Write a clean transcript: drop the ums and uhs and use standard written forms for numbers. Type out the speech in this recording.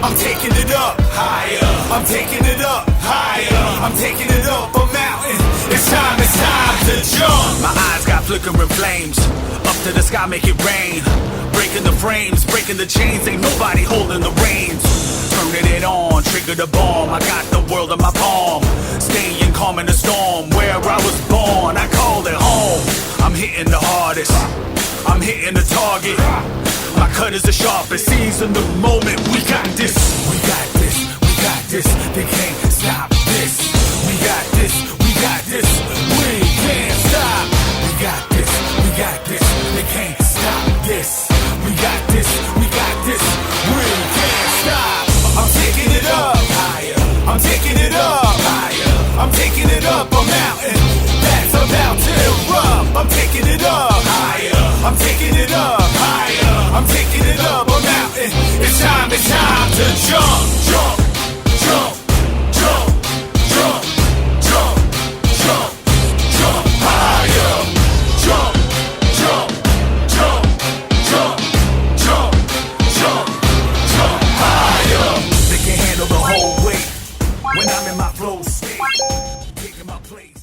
I'm taking it up higher. I'm taking it up higher. I'm taking it up a mountain. It's time to jump. My eyes got flickering flames. Up to the sky, make it rain. Breaking the frames, breaking the chains. Ain't nobody holding the reins. Turning it on, trigger the bomb. I got the world in my palm. Staying calm in the storm. Where I was born, I call it home. I'm hitting the hardest. I'm hitting the target. My cut is the sharpest. Season the moment. We got this. We got this. We got this. They can't stop this. We got this. We got this. We can't stop. We got this. We got this. They can't stop this. We got this. We got this. We can't stop. I'm taking it up higher. I'm taking it up higher. I'm taking it up a mountain that's about to erupt. I'm taking it up higher. I'm taking it up higher. I'm taking it up a mountain. It's time to jump, jump, jump, jump, jump, jump, jump, jump higher. Jump, jump, jump, jump, jump, jump, jump higher. They can handle the whole weight when I'm in my flow state, taking my place.